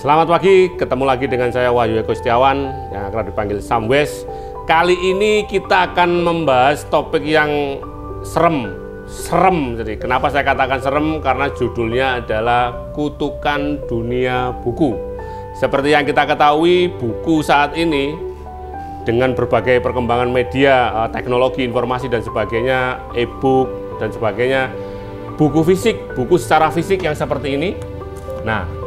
Selamat pagi, ketemu lagi dengan saya Wahyu Eko Setiawan yang akan dipanggil Samwes. Kali ini kita akan membahas topik yang serem. Jadi kenapa saya katakan serem? Karena judulnya adalah Kutukan Dunia Buku. Seperti yang kita ketahui, buku saat ini dengan berbagai perkembangan media, teknologi, informasi dan sebagainya, e-book dan sebagainya, buku fisik, buku secara fisik yang seperti ini. Nah,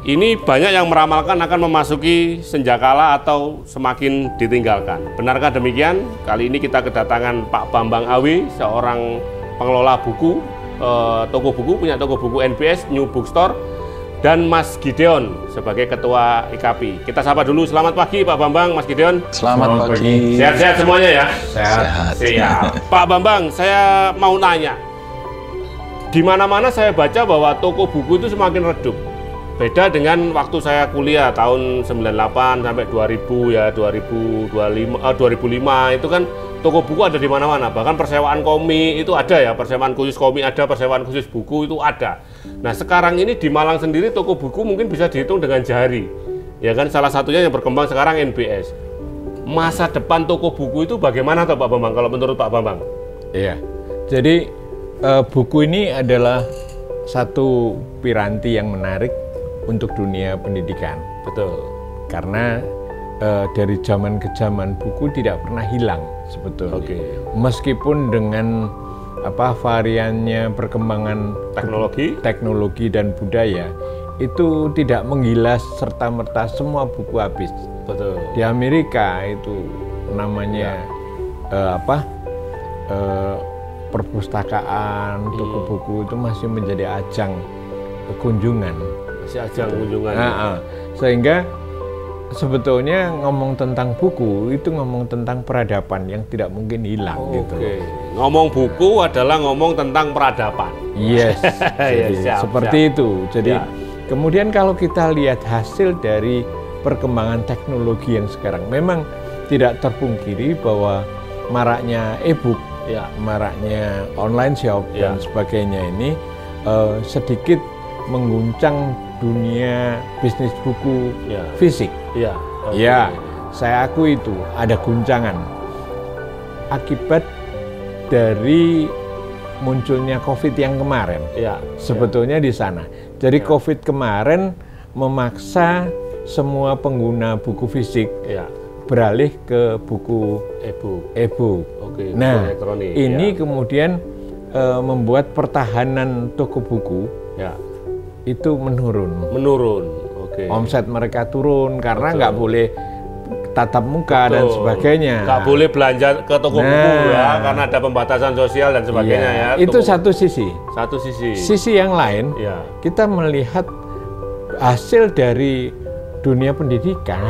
ini banyak yang meramalkan akan memasuki senjakala atau semakin ditinggalkan. Benarkah demikian? Kali ini kita kedatangan Pak Bambang Awi, seorang pengelola buku, toko buku, punya toko buku NBS, New Bookstore, dan Mas Gideon sebagai Ketua IKAPI. Kita sapa dulu. Selamat pagi Pak Bambang, Mas Gideon. Selamat pagi. Sehat-sehat semuanya ya? Sehat. Pak Bambang, saya mau nanya. Di mana-mana saya baca bahwa toko buku itu semakin redup. Beda dengan waktu saya kuliah tahun 98 sampai 2000 ya, 2005 itu kan toko buku ada di mana-mana. Bahkan persewaan komik itu ada ya, persewaan khusus komik ada, persewaan khusus buku itu ada. Nah, sekarang ini di Malang sendiri toko buku mungkin bisa dihitung dengan jari. Ya kan, salah satunya yang berkembang sekarang NBS. Masa depan toko buku itu bagaimana Pak Bambang kalau menurut Pak Bambang? Iya. Jadi buku ini adalah satu piranti yang menarik untuk dunia pendidikan. Betul. Karena dari zaman ke zaman buku tidak pernah hilang sebetulnya. Oke. Meskipun dengan variannya perkembangan teknologi dan budaya itu tidak menggilas serta-merta semua buku habis. Betul. Di Amerika itu namanya perpustakaan, toko buku itu masih menjadi ajang kunjungan. Sehingga sebetulnya ngomong tentang buku itu ngomong tentang peradaban yang tidak mungkin hilang. Gitu. Ngomong buku adalah ngomong tentang peradaban. Yes. Seperti itu. Jadi kemudian kalau kita lihat hasil dari perkembangan teknologi yang sekarang, memang tidak terpungkiri bahwa maraknya e-book, maraknya online shop dan sebagainya ini sedikit mengguncang dunia bisnis buku fisik. Saya akui itu ada guncangan akibat dari munculnya COVID yang kemarin. Sebetulnya di sana. Jadi COVID kemarin memaksa semua pengguna buku fisik beralih ke buku e-book. Nah, ini kemudian membuat pertahanan toko buku itu menurun. Omset mereka turun karena nggak boleh tatap muka dan sebagainya. Nggak boleh belanja ke toko buku ya, karena ada pembatasan sosial dan sebagainya ya. Itu satu sisi. Sisi yang lain, kita melihat hasil dari dunia pendidikan,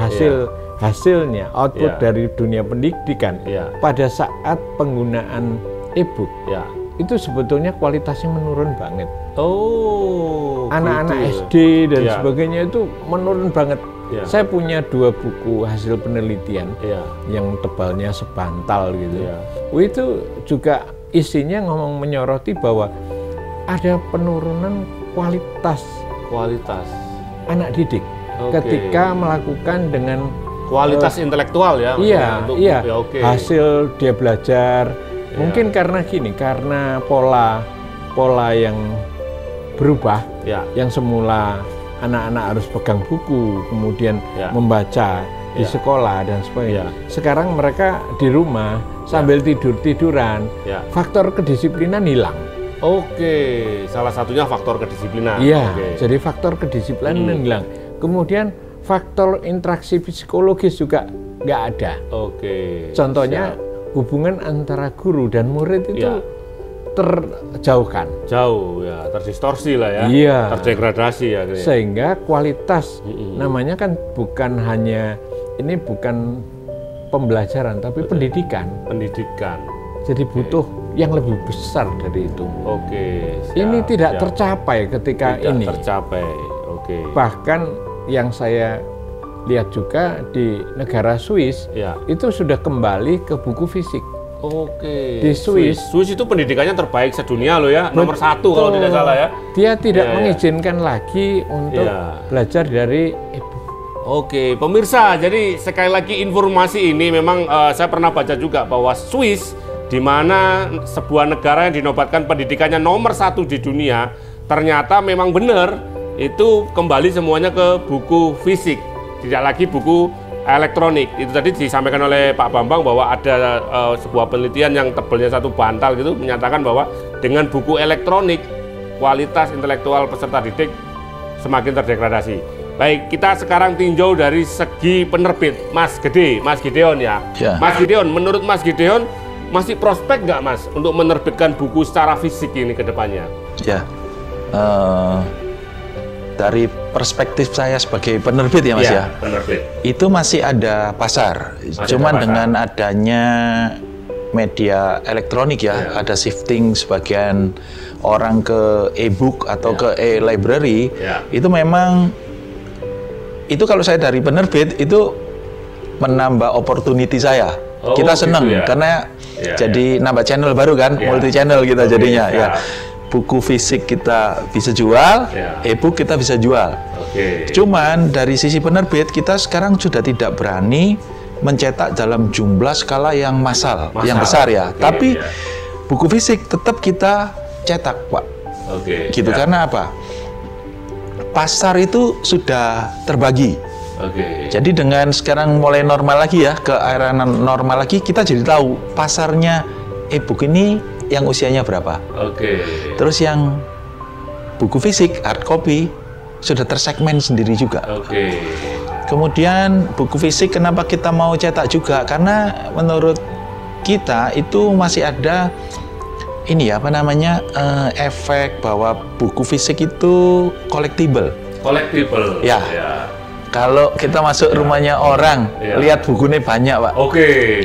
hasilnya output dari dunia pendidikan pada saat penggunaan e-book. Itu sebetulnya kualitasnya menurun banget. Anak-anak SD dan sebagainya itu menurun banget. Saya punya 2 buku hasil penelitian yang tebalnya sebantal gitu. Itu juga isinya menyoroti bahwa ada penurunan kualitas anak didik ketika melakukan dengan kualitas intelektual ya. Hasil dia belajar. Mungkin karena karena pola yang berubah, yang semula anak-anak harus pegang buku, kemudian membaca di sekolah dan sebagainya. Sekarang mereka di rumah sambil tiduran, faktor kedisiplinan hilang. Salah satunya faktor kedisiplinan. Jadi faktor kedisiplinan hilang. Kemudian faktor interaksi psikologis juga nggak ada. Contohnya hubungan antara guru dan murid itu terjauhkan. Terdistorsi lah terdegradasi ya. Sehingga kualitas, namanya kan bukan hanya, ini bukan pembelajaran, tapi pendidikan. Jadi butuh yang lebih besar dari itu. Ini tidak tercapai ketika ini. Bahkan yang saya lihat juga di negara Swiss itu sudah kembali ke buku fisik. Oke. Di Swiss. Swiss itu pendidikannya terbaik sedunia loh ya, nomor 1 kalau tidak salah ya. Dia tidak mengizinkan lagi untuk belajar dari e-book. Oke, pemirsa, jadi sekali lagi informasi ini memang saya pernah baca juga bahwa Swiss, di mana sebuah negara yang dinobatkan pendidikannya nomor 1 di dunia, ternyata memang benar itu kembali semuanya ke buku fisik, tidak lagi buku elektronik. Itu tadi disampaikan oleh Pak Bambang bahwa ada sebuah penelitian yang tebalnya 1 bantal gitu menyatakan bahwa dengan buku elektronik kualitas intelektual peserta didik semakin terdegradasi. Baik, kita sekarang tinjau dari segi penerbit, Mas Gideon ya. Mas Gideon, menurut Mas Gideon masih prospek nggak Mas untuk menerbitkan buku secara fisik ini ke depannya? Ya, dari perspektif saya sebagai penerbit ya Mas ya, penerbit. Itu masih ada pasar. Cuman dengan adanya media elektronik ada shifting sebagian orang ke e-book atau ke e-library, itu memang itu kalau saya dari penerbit itu menambah opportunity saya. Kita senang karena jadi nambah channel baru kan, multi channel kita jadinya ya. Buku fisik kita bisa jual, e-book kita bisa jual. Cuman dari sisi penerbit kita sekarang sudah tidak berani mencetak dalam jumlah skala yang massal, yang besar ya. Tapi buku fisik tetap kita cetak, Pak. Gitu karena apa? Pasar itu sudah terbagi. Jadi dengan sekarang mulai normal lagi ya, ke era normal lagi, kita jadi tahu pasarnya e-book ini yang usianya berapa. Terus yang buku fisik, hard copy, sudah tersegmen sendiri juga. Kemudian buku fisik kenapa kita mau cetak juga? Karena menurut kita itu masih ada ini ya, apa namanya, efek bahwa buku fisik itu collectible. Ya. Kalau kita masuk rumahnya orang, lihat bukunya banyak, Pak.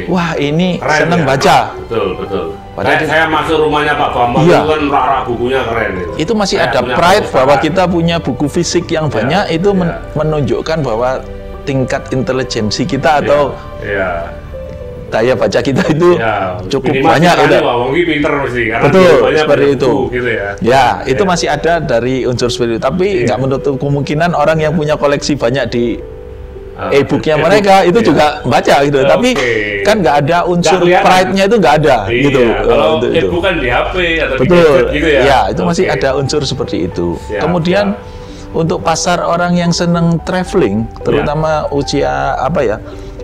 Wah, ini keren, seneng baca. Betul. Padahal saya masuk rumahnya Pak Bambang, itu kan rak-rak bukunya keren. Itu masih ada pride bahwa kita punya buku fisik yang banyak, itu menunjukkan bahwa tingkat intelijensi kita atau daya baca kita itu cukup banyak. Betul, seperti itu. Gitu itu masih ada dari unsur seperti itu. Tapi nggak menutup kemungkinan orang yang punya koleksi banyak di e-booknya mereka itu juga baca gitu. Tapi kan nggak ada unsur pride-nya, itu nggak ada gitu. Kalau e-book kan di HP atau di gadget gitu ya. Ya, itu masih ada unsur seperti itu. Kemudian untuk pasar orang yang seneng traveling, terutama usia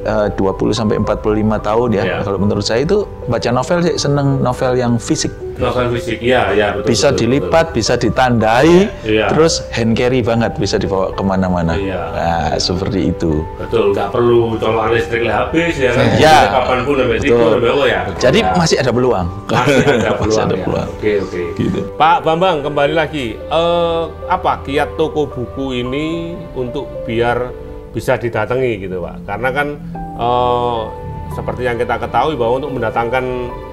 20 sampai 45 tahun ya. Kalau menurut saya itu baca novel, sih seneng novel yang fisik. Novel fisik, betul. Bisa dilipat, bisa ditandai, terus hand carry banget, bisa dibawa kemana-mana. Nah, seperti itu. Betul, nggak perlu colokan listrik habis ya kan. Kapanpun sampai situ ya. Jadi masih ada peluang. Masih ada peluang. Oke. Gitu. Pak Bambang, kembali lagi. Apa kiat toko buku ini untuk biar bisa didatangi gitu Pak? Karena kan seperti yang kita ketahui bahwa untuk mendatangkan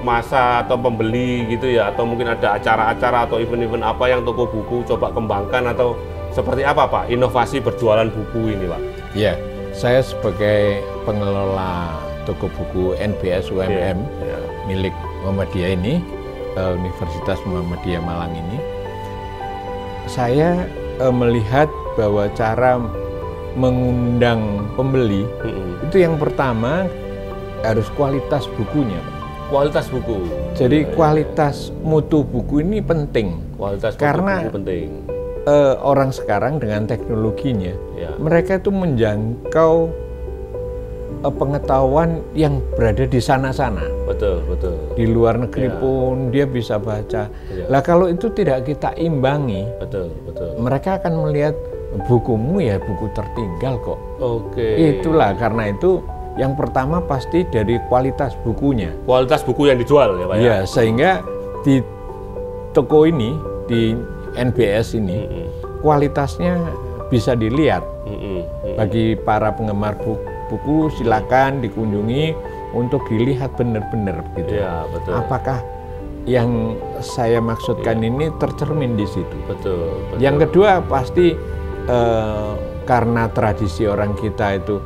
massa atau pembeli gitu ya, atau mungkin ada acara-acara atau event-event apa yang toko buku coba kembangkan, atau seperti apa Pak inovasi berjualan buku ini Pak? Ya, saya sebagai pengelola toko buku NBS UMM milik Muhammadiyah ini, Universitas Muhammadiyah Malang ini, saya melihat bahwa cara mengundang pembeli itu yang pertama harus kualitas bukunya. Kualitas buku. Jadi kualitas mutu buku ini penting. Karena buku penting. Orang sekarang dengan teknologinya, mereka itu menjangkau pengetahuan yang berada di sana-sana. Betul. Di luar negeri pun dia bisa baca. Lah kalau itu tidak kita imbangi, mereka akan melihat bukumu ya buku tertinggal kok. Itulah karena itu yang pertama pasti dari kualitas bukunya. Kualitas buku yang dijual ya Pak ya? Ya, sehingga di toko ini, di NBS ini, kualitasnya bisa dilihat. Bagi para penggemar buku silakan dikunjungi untuk dilihat benar-benar gitu. Betul. Apakah yang saya maksudkan ini tercermin di situ? Betul. Yang kedua pasti karena tradisi orang kita itu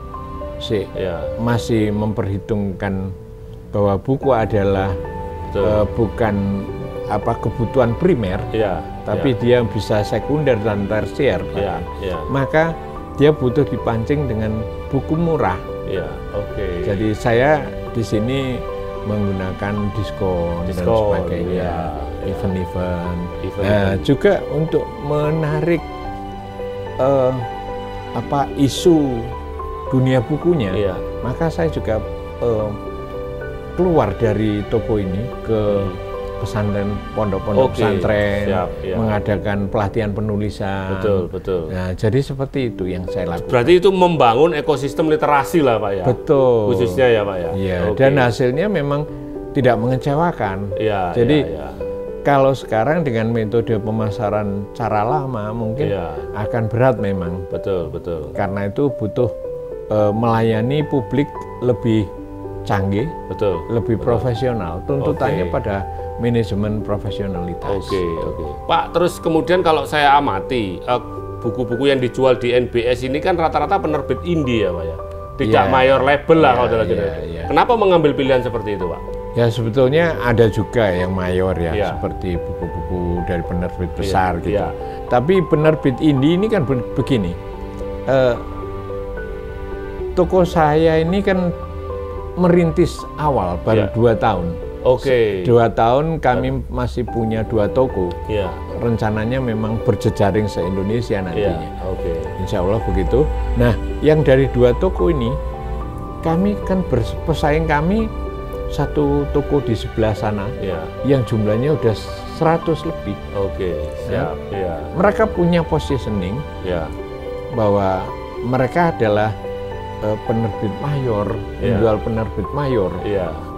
masih memperhitungkan bahwa buku adalah bukan kebutuhan primer, tapi dia bisa sekunder dan tersier, maka dia butuh dipancing dengan buku murah. Jadi saya di sini menggunakan diskon dan sebagainya, event. Juga untuk menarik isu dunia bukunya, maka saya juga keluar dari toko ini ke pesantren, pondok-pondok pesantren, mengadakan pelatihan penulisan. Betul. Nah, jadi seperti itu yang saya lakukan. Berarti itu membangun ekosistem literasi lah, Pak ya. Betul. Khususnya ya, Pak ya. Iya. Dan hasilnya memang tidak mengecewakan. Jadi kalau sekarang dengan metode pemasaran cara lama mungkin akan berat memang. Betul. Karena itu butuh melayani publik lebih canggih, lebih profesional. Tuntutannya pada manajemen profesionalitas. Pak, terus kemudian kalau saya amati buku-buku yang dijual di NBS ini kan rata-rata penerbit indie ya, Pak ya. Tidak mayor label lah kalau dalam Kenapa mengambil pilihan seperti itu, Pak? Ya sebetulnya ada juga yang mayor seperti buku-buku dari penerbit besar gitu. Tapi penerbit indie ini kan begini. Toko saya ini kan merintis awal baru 2 tahun. 2 tahun kami masih punya 2 toko. Rencananya memang berjejaring se-Indonesia nantinya. Insya Allah begitu. Nah, yang dari 2 toko ini, kami kan pesaing kami satu toko di sebelah sana, yang jumlahnya udah 100 lebih. Mereka punya positioning bahwa mereka adalah penerbit mayor, menjual penerbit mayor.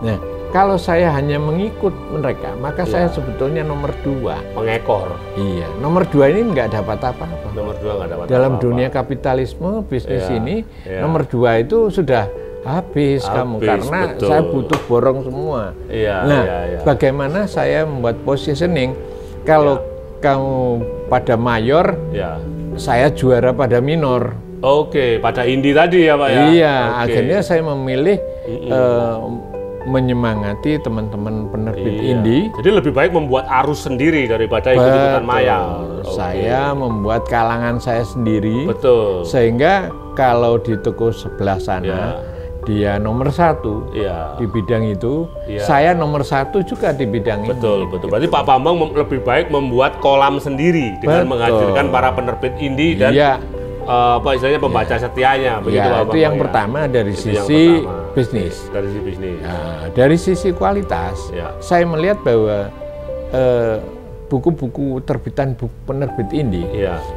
Nah, kalau saya hanya mengikut mereka, maka saya sebetulnya nomor 2. Pengekor. Iya, nomor 2 ini nggak dapat apa-apa. Nomor 2 nggak dapat dalam apa-apa. Dunia kapitalisme bisnis ini, nomor 2 itu sudah habis kamu karena saya butuh borong semua. Bagaimana saya membuat positioning? Kalau kamu pada mayor, saya juara pada minor. Pada indie tadi ya, Pak ya? Iya, akhirnya saya memilih menyemangati teman-teman penerbit indie. Jadi lebih baik membuat arus sendiri daripada ikut-ikutan maya. Saya membuat kalangan saya sendiri. Sehingga kalau di toko sebelah sana, dia nomor 1 di bidang itu, saya nomor 1 juga di bidang ini. Betul. Berarti Pak Bambang lebih baik membuat kolam sendiri dengan menghadirkan para penerbit indie dan istilahnya pembaca setianya. Begitu, Pak itu yang pertama dari sisi bisnis. Nah, dari sisi kualitas, saya melihat bahwa buku-buku terbitan penerbit indie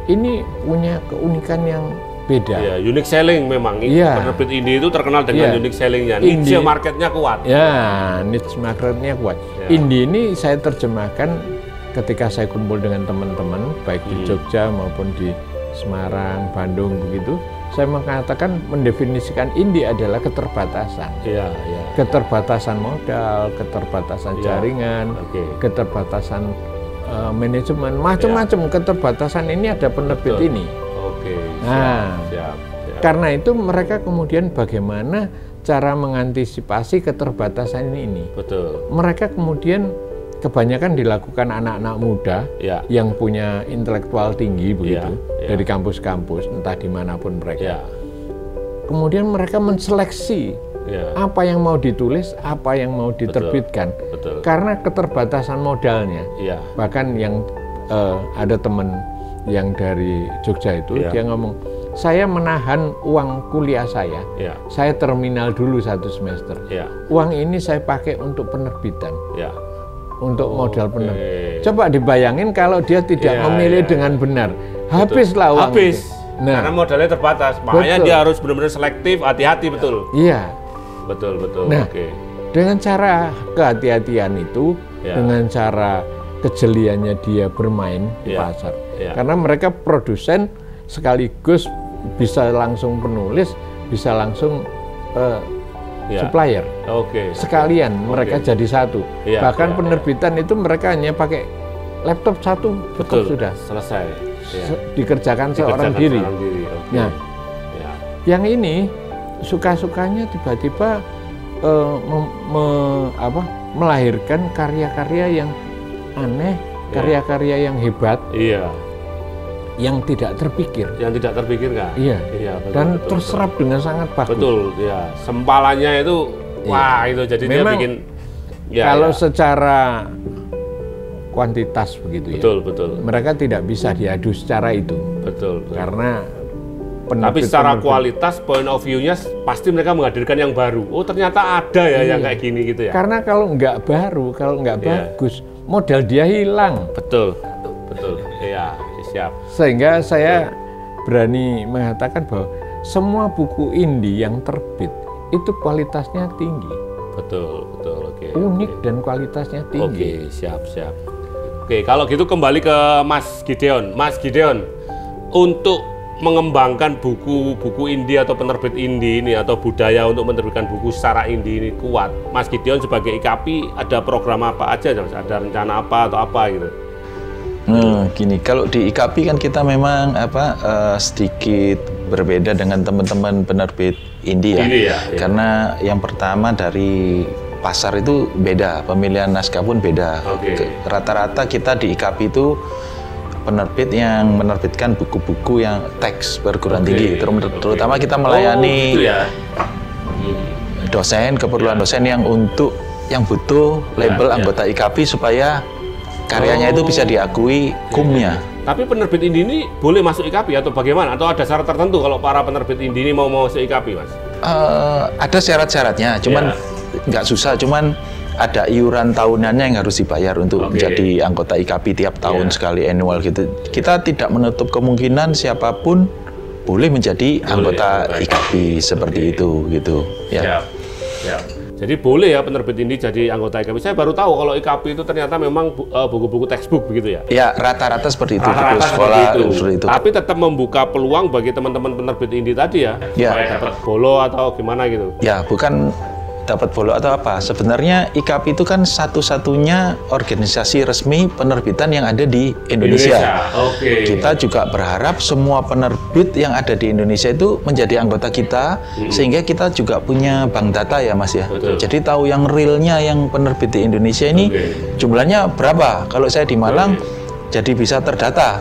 ini punya keunikan yang beda. Unique selling memang. Penerbit indie itu terkenal dengan unique sellingnya. Niche marketnya kuat. Niche marketnya kuat. Indie ini saya terjemahkan ketika saya kumpul dengan teman-teman, baik di Jogja maupun di Semarang, Bandung begitu. Saya mengatakan mendefinisikan indie adalah keterbatasan. Keterbatasan modal, keterbatasan jaringan, keterbatasan manajemen, macam-macam keterbatasan ini ada penerbit ini. Karena itu mereka kemudian bagaimana cara mengantisipasi keterbatasan ini. Mereka kemudian kebanyakan dilakukan anak-anak muda yang punya intelektual tinggi begitu dari kampus-kampus entah dimanapun mereka. Kemudian mereka menseleksi apa yang mau ditulis, apa yang mau diterbitkan, karena keterbatasan modalnya. Bahkan yang ada teman yang dari Jogja itu dia ngomong, saya menahan uang kuliah saya terminal dulu 1 semester. Uang ini saya pakai untuk penerbitan. Untuk modal penerbit. Coba dibayangin kalau dia tidak memilih dengan benar, habislah uang. Karena modalnya terbatas, makanya dia harus benar-benar selektif, hati-hati betul. Betul. Nah, dengan cara kehati-hatian itu, dengan cara kejeliannya dia bermain di pasar. Karena mereka produsen sekaligus bisa langsung penulis, bisa langsung supplier. Sekalian mereka jadi satu. Bahkan penerbitan itu mereka hanya pakai laptop 1 cukup sudah selesai. Dikerjakan seorang diri. Nah, yang ini suka-sukanya tiba-tiba melahirkan karya-karya yang aneh, karya-karya yang hebat, yang tidak terpikir. Yang tidak terpikirkan. Iya. Betul, dan betul, terserap betul. dengan sangat bagus. Betul, ya. Sempalannya itu, wah itu jadi memang, dia bikin. Kalau secara kuantitas begitu betul, ya. Betul. Mereka tidak bisa diadu secara itu. Betul. Karena tapi secara kualitas point of view-nya pasti mereka menghadirkan yang baru. Oh ternyata ada ya yang kayak gini gitu ya. Karena kalau nggak baru, kalau nggak bagus, modal dia hilang. Betul, betul. Iya, siap. Sehingga saya berani mengatakan bahwa semua buku indie yang terbit itu kualitasnya tinggi. Betul, betul. Oke. Unik dan kualitasnya tinggi. Oke, siap. Oke, kalau gitu kembali ke Mas Gideon. Mas Gideon, untuk mengembangkan buku-buku indie atau penerbit indie ini atau budaya untuk menerbitkan buku secara indie ini kuat, Mas Gideon sebagai IKAPI ada program apa aja, Mas? Ada rencana apa atau apa gitu? Gini, kalau di IKAPI kan kita memang sedikit berbeda dengan teman-teman penerbit indie ya. Karena yang pertama dari pasar itu beda, pemilihan naskah pun beda. Rata-rata kita di IKAPI itu penerbit yang menerbitkan buku-buku yang teks perguruan tinggi, terutama kita melayani dosen, keperluan dosen yang butuh label anggota IKAPI supaya karyanya itu bisa diakui kumnya. Tapi penerbit indie ini boleh masuk IKAPI atau bagaimana? Atau ada syarat tertentu kalau para penerbit indie ini mau masuk IKAPI, Mas? Ada syarat-syaratnya, cuman nggak susah, cuman ada iuran tahunannya yang harus dibayar untuk menjadi anggota IKAPI tiap tahun sekali annual gitu. Kita tidak menutup kemungkinan siapapun boleh menjadi anggota IKAPI seperti itu gitu. Ya. Jadi boleh ya penerbit ini jadi anggota IKAPI. Saya baru tahu kalau IKAPI itu ternyata memang buku-buku textbook begitu ya. Ya, rata-rata seperti itu, buku sekolah seperti itu. Tapi tetap membuka peluang bagi teman-teman penerbit indie tadi ya. Supaya dapat bolo atau gimana gitu. Ya, bukan dapat bolo atau apa. Sebenarnya IKAPI itu kan satu-satunya organisasi resmi penerbitan yang ada di Indonesia. Kita juga berharap semua penerbit yang ada di Indonesia itu menjadi anggota kita, sehingga kita juga punya bank data ya Mas ya. Jadi tahu yang realnya yang penerbit di Indonesia ini jumlahnya berapa. Kalau saya di Malang jadi bisa terdata.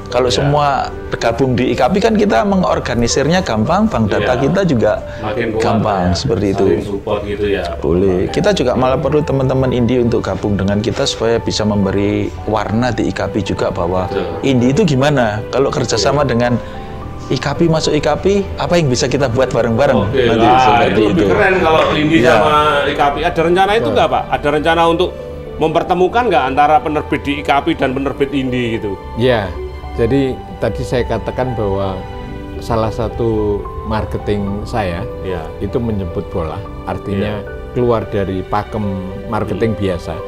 Kalau semua bergabung di IKAPI kan kita mengorganisirnya gampang, bank data kita juga gampang seperti itu. Gitu ya. Boleh. Kita juga malah perlu teman-teman indie untuk gabung dengan kita supaya bisa memberi warna di IKAPI juga bahwa indie itu gimana. Kalau kerjasama dengan IKAPI masuk IKAPI, apa yang bisa kita buat bareng-bareng? Itu lebih keren kalau indie sama IKAPI. Ada rencana itu nggak Pak? Ada rencana untuk mempertemukan nggak antara penerbit di IKAPI dan penerbit indie gitu? Ya. Jadi tadi saya katakan bahwa salah satu marketing saya itu menjemput bola, artinya keluar dari pakem marketing biasa.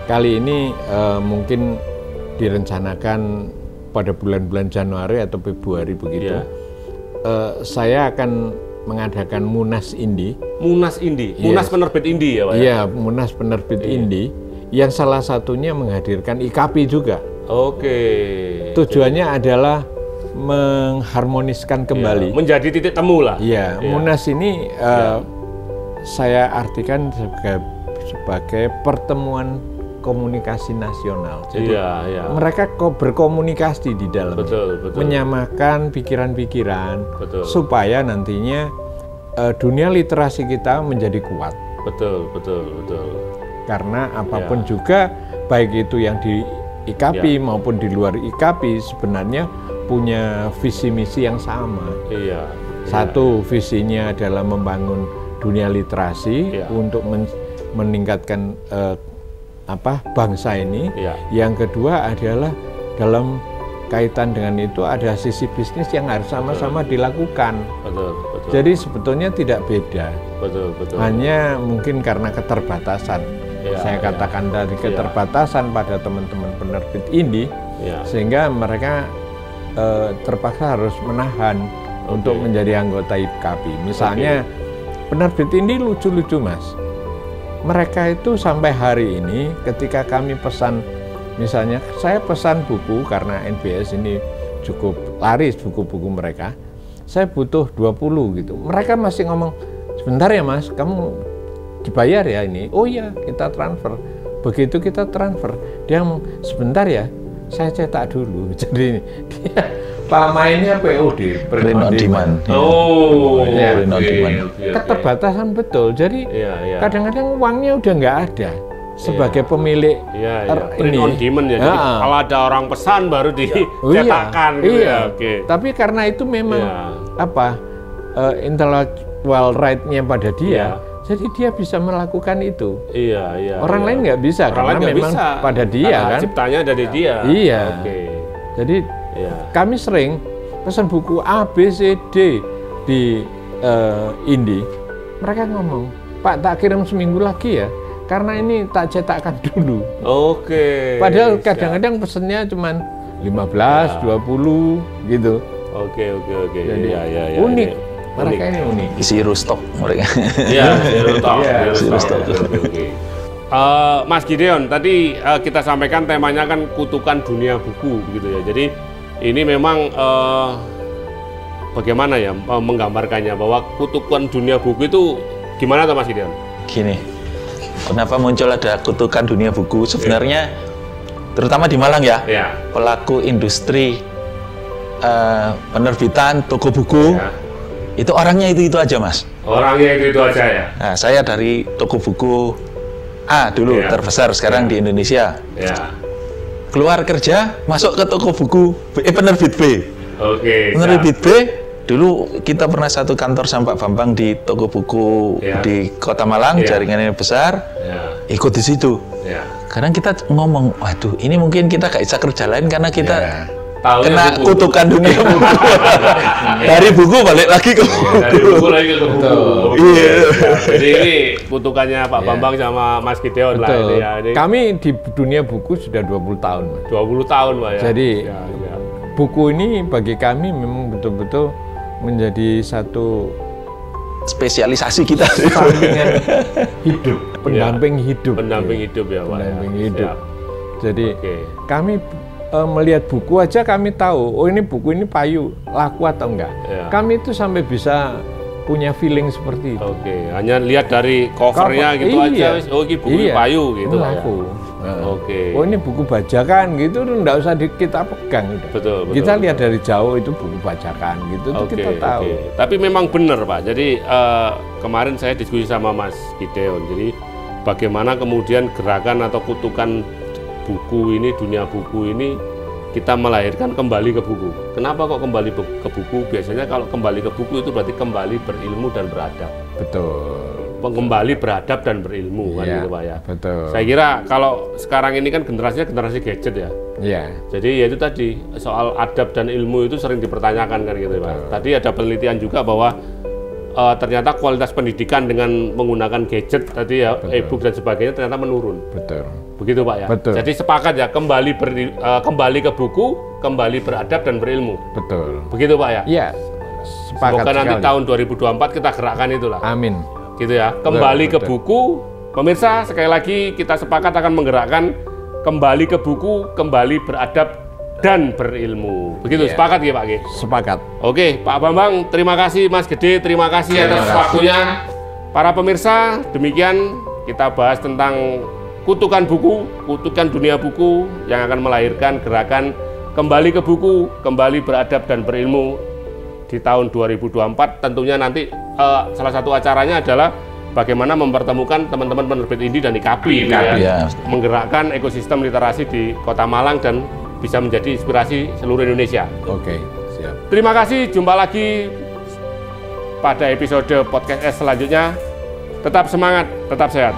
Kali ini mungkin direncanakan pada bulan-bulan Januari atau Februari begitu. Saya akan mengadakan Munas Indie. Munas Indie, Munas penerbit indie ya Pak? Iya, Munas penerbit indie yang salah satunya menghadirkan IKAPI juga. Tujuannya adalah mengharmoniskan kembali. Menjadi titik temu lah. Iya, Munas ini saya artikan sebagai pertemuan komunikasi nasional. Jadi mereka berkomunikasi di dalam, menyamakan pikiran-pikiran, supaya nantinya dunia literasi kita menjadi kuat. Betul. Karena apapun juga, baik itu yang di IKAPI maupun di luar IKAPI sebenarnya punya visi misi yang sama. Satu, visinya adalah membangun dunia literasi untuk meningkatkan bangsa ini. Yang kedua adalah dalam kaitan dengan itu ada sisi bisnis yang harus sama-sama dilakukan. Jadi sebetulnya tidak beda. Hanya mungkin karena keterbatasan. Saya katakan dari keterbatasan pada teman-teman penerbit indie, sehingga mereka terpaksa harus menahan untuk menjadi anggota IKAPI. Misalnya penerbit indie lucu-lucu Mas. Mereka itu sampai hari ini ketika kami pesan, misalnya saya pesan buku karena NBS ini cukup laris buku-buku mereka, saya butuh 20 gitu. Mereka masih ngomong, sebentar ya Mas, kamu dibayar ya ini? Oh iya, kita transfer. Begitu kita transfer, dia ngomong, sebentar ya, saya cetak dulu. Jadi dia mainnya POD, print on demand. Oh, ya, print on demand. Keterbatasan betul. Jadi kadang-kadang uangnya udah nggak ada. Sebagai pemilik print on demand ya. Jadi kalau ada orang pesan baru dicetakkan gitu ya. Tapi karena itu memang intellectual right-nya pada dia, jadi dia bisa melakukan itu. Orang lain nggak bisa karena memang pada dia kan. Ciptanya dari dia. Iya. Jadi kami sering pesan buku A, B, C, D di Indi. Mereka ngomong, Pak tak kirim seminggu lagi ya. Karena ini tak cetakkan dulu. Padahal kadang-kadang pesennya cuma 15, 20 gitu. Oke. Jadi unik. Mereka ini unik. Zero stock mereka. Iya, zero stock. Mas Gideon, tadi kita sampaikan temanya kan kutukan dunia buku gitu ya. Jadi ini memang bagaimana ya menggambarkannya bahwa kutukan dunia buku itu gimana tuh Mas Gideon? Gini. Kenapa muncul ada kutukan dunia buku? Sebenarnya, terutama di Malang ya, pelaku industri penerbitan toko buku, itu orangnya itu aja Mas. Orangnya itu aja ya? Nah, saya dari toko buku A dulu, terbesar sekarang di Indonesia. Keluar kerja, masuk ke toko buku penerbit B. Penerbit B, dulu kita pernah satu kantor sama Pak Bambang di toko buku di Kota Malang, jaringan ini besar, ikut di situ. Kadang kita ngomong, waduh ini mungkin kita gak bisa kerja lain karena kita kena kutukan dunia buku. Dari buku balik lagi ke buku. Dari buku lagi ke buku. Jadi ini kutukannya Pak Bambang sama Mas Gideon lah ini ya. Kami di dunia buku sudah 20 tahun. 20 tahun Pak ya. Jadi buku ini bagi kami memang betul-betul menjadi satu spesialisasi kita, sampingan hidup, pendamping hidup. Pendamping hidup ya Pak. Pendamping hidup. Jadi kami melihat buku aja kami tahu, oh ini buku ini payu, laku atau enggak. Kami itu sampai bisa punya feeling seperti itu. Hanya lihat dari covernya gitu aja, oh ini buku payu gitu. Laku. Oh ini buku bajakan gitu, enggak usah kita pegang. Betul. Kita lihat dari jauh itu buku bajakan gitu, itu kita tahu. Tapi memang benar Pak. Jadi kemarin saya diskusi sama Mas Gideon. Jadi bagaimana kemudian gerakan atau kutukan buku ini, dunia buku ini kita melahirkan kembali ke buku. Kenapa kok kembali ke buku? Biasanya kalau kembali ke buku itu berarti kembali berilmu dan beradab. Betul. Kembali beradab dan berilmu kan gitu Pak ya. Betul. Saya kira kalau sekarang ini kan generasinya generasi gadget ya. Jadi ya itu tadi soal adab dan ilmu itu sering dipertanyakan kan gitu Pak. Tadi ada penelitian juga bahwa ternyata kualitas pendidikan dengan menggunakan gadget tadi ya, e-book dan sebagainya ternyata menurun. Begitu Pak ya. Jadi sepakat ya kembali ke buku, kembali beradab dan berilmu. Begitu Pak ya. Iya. Semoga nanti tahun 2024 kita gerakkan itulah. Amin. Gitu ya. Kembali ke buku, pemirsa sekali lagi kita sepakat akan menggerakkan kembali ke buku, kembali beradab dan berilmu. Begitu sepakat ya Pak G? Sepakat. Oke, Pak Bambang, terima kasih Mas Gede, terima kasih atas waktunya. Para pemirsa, demikian kita bahas tentang kutukan buku, kutukan dunia buku yang akan melahirkan gerakan kembali ke buku, kembali beradab dan berilmu di tahun 2024. Tentunya nanti salah satu acaranya adalah bagaimana mempertemukan teman-teman penerbit Indi dan IKAPI menggerakkan ekosistem literasi di Kota Malang dan bisa menjadi inspirasi seluruh Indonesia. Siap. Terima kasih, jumpa lagi pada episode podcast selanjutnya. Tetap semangat, tetap sehat.